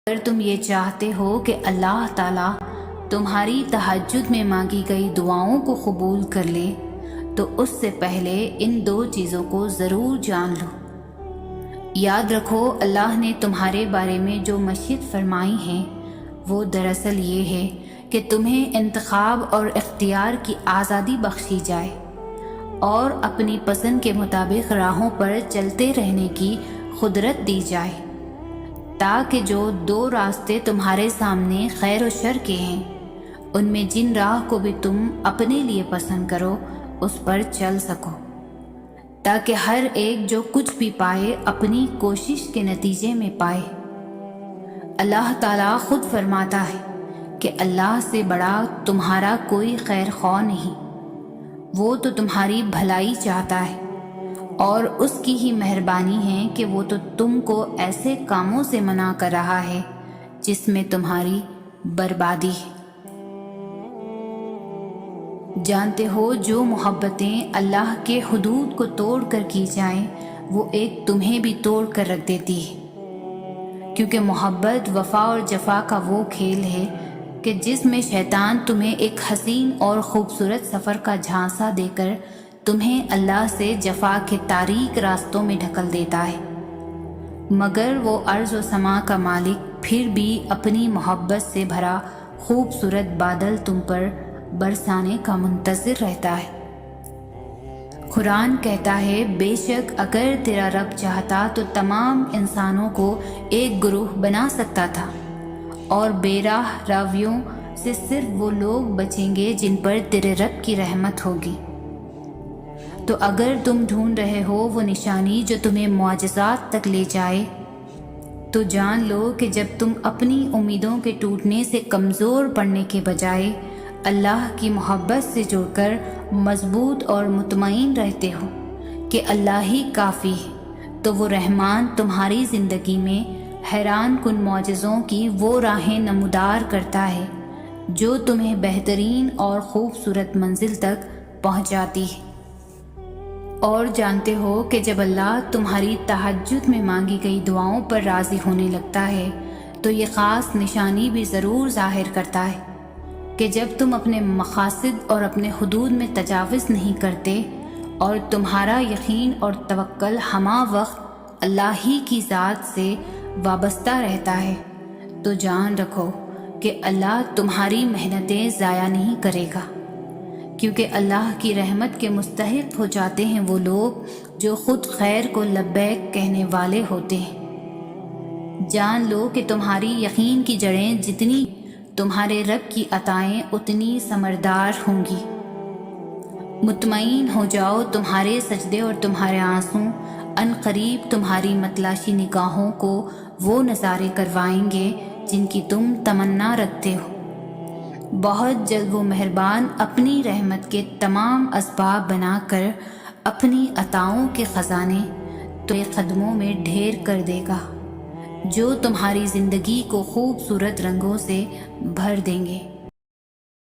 اگر تم یہ چاہتے ہو کہ اللہ تعالیٰ تمہاری تہجد میں مانگی گئی دعاؤں کو قبول کر لے تو اس سے پہلے ان 2 چیزوں کو ضرور جان لو۔ یاد رکھو اللہ نے تمہارے بارے میں جو مشیت فرمائی ہیں وہ دراصل یہ ہے کہ تمہیں انتخاب اور اختیار کی آزادی بخشی جائے اور اپنی پسند کے مطابق راہوں پر چلتے رہنے کی قدرت دی جائے، تاکہ جو 2 راستے تمہارے سامنے خیر و شر کے ہیں ان میں جن راہ کو بھی تم اپنے لیے پسند کرو اس پر چل سکو، تاکہ ہر ایک جو کچھ بھی پائے اپنی کوشش کے نتیجے میں پائے۔ اللہ تعالیٰ خود فرماتا ہے کہ اللہ سے بڑا تمہارا کوئی خیر خواہ نہیں، وہ تو تمہاری بھلائی چاہتا ہے، اور اس کی ہی مہربانی ہے کہ وہ تو تم کو ایسے کاموں سے منع کر رہا ہے جس میں تمہاری بربادی ہے۔ جانتے ہو جو محبتیں اللہ کے حدود کو توڑ کر کی جائیں وہ ایک تمہیں بھی توڑ کر رکھ دیتی ہے، کیونکہ محبت وفا اور جفا کا وہ کھیل ہے کہ جس میں شیطان تمہیں ایک حسین اور خوبصورت سفر کا جھانسا دے کر تمہیں اللہ سے جفا کے تاریک راستوں میں ڈھکل دیتا ہے، مگر وہ ارض و سما کا مالک پھر بھی اپنی محبت سے بھرا خوبصورت بادل تم پر برسانے کا منتظر رہتا ہے۔ قرآن کہتا ہے بے شک اگر تیرا رب چاہتا تو تمام انسانوں کو ایک گروہ بنا سکتا تھا، اور بے راہ راویوں سے صرف وہ لوگ بچیں گے جن پر تیرے رب کی رحمت ہوگی۔ تو اگر تم ڈھونڈ رہے ہو وہ نشانی جو تمہیں معجزات تک لے جائے تو جان لو کہ جب تم اپنی امیدوں کے ٹوٹنے سے کمزور پڑنے کے بجائے اللہ کی محبت سے جڑ کر مضبوط اور مطمئن رہتے ہو کہ اللہ ہی کافی ہے، تو وہ رحمان تمہاری زندگی میں حیران کن معجزوں کی وہ راہیں نمودار کرتا ہے جو تمہیں بہترین اور خوبصورت منزل تک پہنچاتی ہے۔ اور جانتے ہو کہ جب اللہ تمہاری تہجد میں مانگی گئی دعاؤں پر راضی ہونے لگتا ہے تو یہ خاص نشانی بھی ضرور ظاہر کرتا ہے کہ جب تم اپنے مقاصد اور اپنے حدود میں تجاوز نہیں کرتے اور تمہارا یقین اور توکل ہمہ وقت اللہ ہی کی ذات سے وابستہ رہتا ہے، تو جان رکھو کہ اللہ تمہاری محنتیں ضائع نہیں کرے گا، کیونکہ اللہ کی رحمت کے مستحق ہو جاتے ہیں وہ لوگ جو خود خیر کو لبیک کہنے والے ہوتے ہیں۔ جان لو کہ تمہاری یقین کی جڑیں جتنی تمہارے رب کی عطائیں اتنی ثمردار ہوں گی۔ مطمئن ہو جاؤ تمہارے سجدے اور تمہارے آنسو ان قریب تمہاری متلاشی نگاہوں کو وہ نظارے کروائیں گے جن کی تم تمنا رکھتے ہو۔ بہت جلد وہ مہربان اپنی رحمت کے تمام اسباب بنا کر اپنی عطاؤں کے خزانے تمہارے قدموں میں ڈھیر کر دے گا، جو تمہاری زندگی کو خوبصورت رنگوں سے بھر دیں گے۔